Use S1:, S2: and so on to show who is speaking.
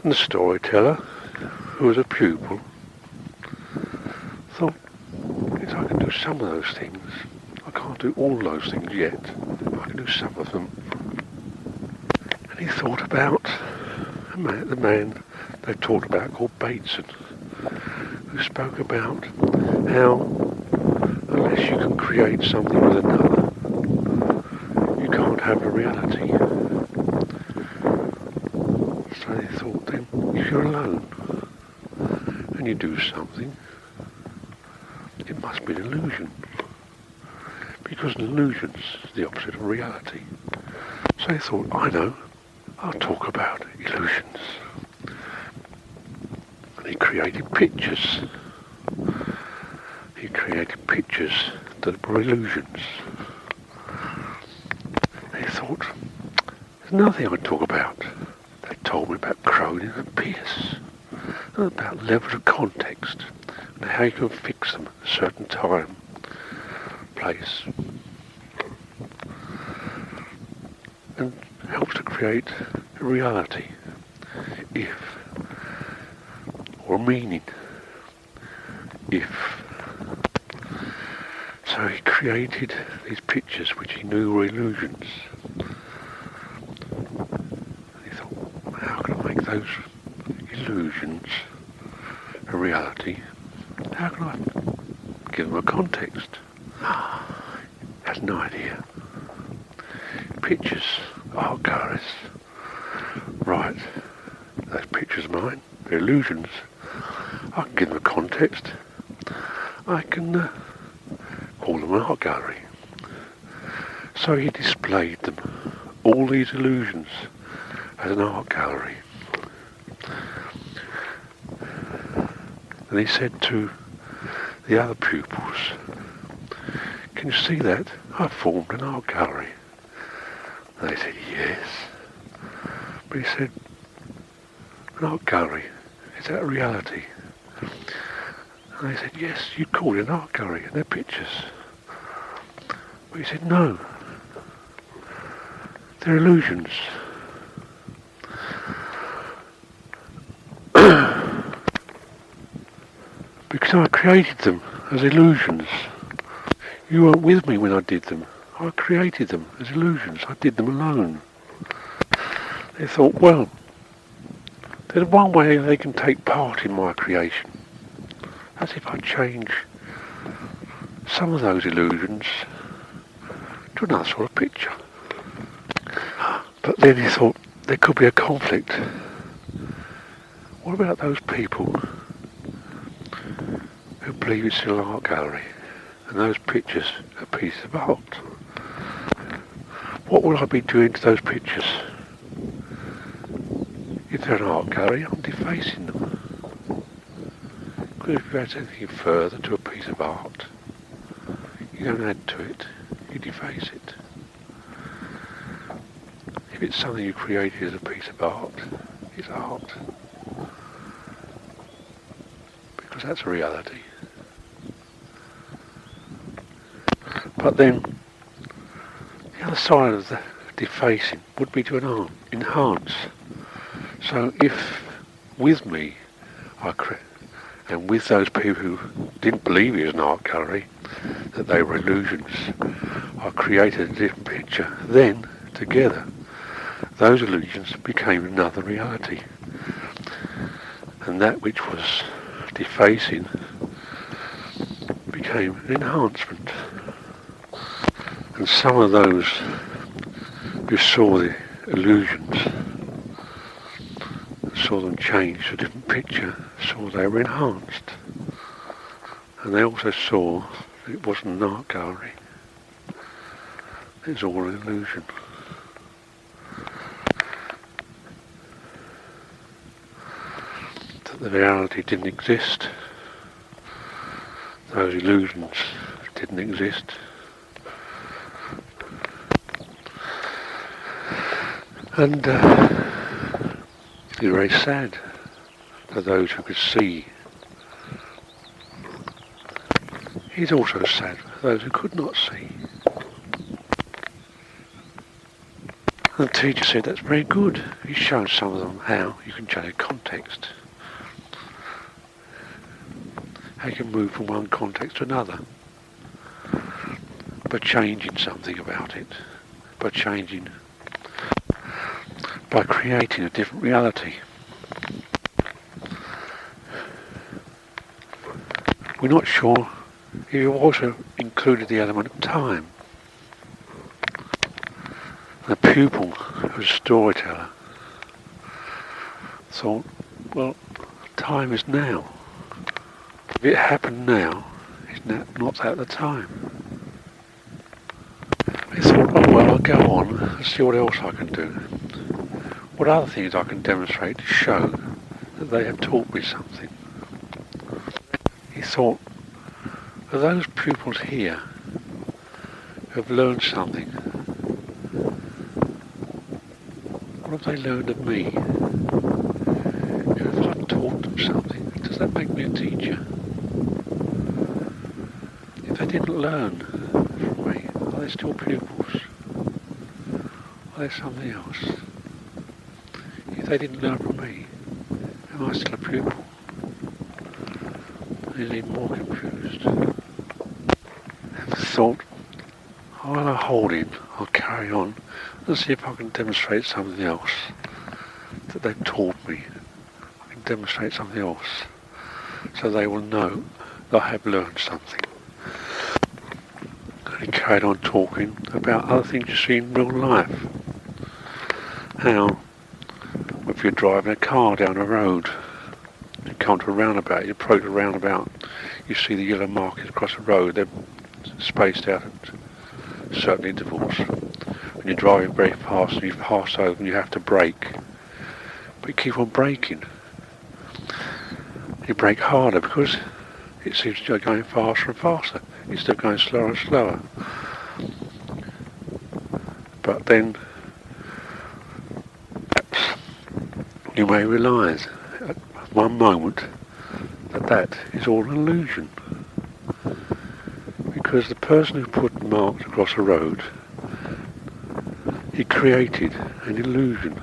S1: And the storyteller, who was a pupil, thought, yes, I can do some of those things. I can't do all those things yet. I can do some of them. And he thought about the man they talked about called Bateson, who spoke about how unless you can create something with another, you can't have a reality. So they thought then, if you're alone and you do something, it must be an illusion. Because an illusion's the opposite of reality. So they thought, I know, I'll talk about illusions. And he created pictures. He created pictures that were illusions. They thought, there's nothing I could talk about. They told me about Cronin and Pierce, and about levels of context, and how you can fix them at a certain time, place, and helps to create a reality, or meaning, So he created these pictures which he knew were illusions. And he thought, how can I make those illusions a reality? How can I give them a context? Had no idea. Pictures, art galleries. Right, those pictures are mine, they're illusions. I can give them a context. I can call them an art gallery. So he displayed them, all these illusions, as an art gallery. And he said to the other pupils, can you see that? I've formed an art gallery. And they said, yes. But he said, an art gallery, is that a reality? And they said, yes, you call it an art gallery, and they're pictures. But he said, no, they're illusions. Because I created them as illusions. You weren't with me when I did them. I created them as illusions. I did them alone. They thought, well, there's one way they can take part in my creation. That's if I change some of those illusions to another sort of picture. But then he thought, there could be a conflict. What about those people who believe it's an art gallery and those pictures are pieces of art? What will I be doing to those pictures? If they're an art gallery, I'm defacing them. Because if you add anything further to a piece of art, you don't add to it, you deface it. If it's something you created as a piece of art, it's art. Because that's a reality. But then, the other side of the defacing would be to enhance. So if, with me, and with those people who didn't believe it was an art gallery, that they were illusions, I created a different picture, then, together, those illusions became another reality. And that which was defacing became an enhancement. And some of those who saw the illusions, saw them change to a different picture, saw they were enhanced. And they also saw that it wasn't an art gallery. It was all an illusion. That the reality didn't exist. Those illusions didn't exist. And it's very sad for those who could see. It's also sad for those who could not see. And the teacher said, that's very good. He showed some of them how you can change context. How you can move from one context to another. By changing something about it. By creating a different reality. We're not sure if you also included the element of time. The pupil, who's a storyteller, thought, well, time is now. If it happened now, it's not at the time. He thought, oh well, I'll go on and see what else I can do. What other things I can demonstrate to show that they have taught me something. He thought, are those pupils here who have learned something? What have they learned of me? If I've taught them something, does that make me a teacher? If they didn't learn from me, are they still pupils? Are they something else? If they didn't learn from me, am I still a pupil? He's even more confused. And thought, while I hold him, I'll carry on and see if I can demonstrate something else that they've taught me. I can demonstrate something else so they will know that I have learned something. And he carried on talking about other things you see in real life. How, if you're driving a car down a road, you come to a roundabout, you approach a roundabout, you see the yellow markers across the road, they're spaced out at certain intervals. When you're driving very fast and you pass over and you have to brake, but you keep on braking. You brake harder because it seems to be going faster and faster instead of going slower and slower. But then you may realise at one moment that is all an illusion. Because the person who put marks across the road, he created an illusion.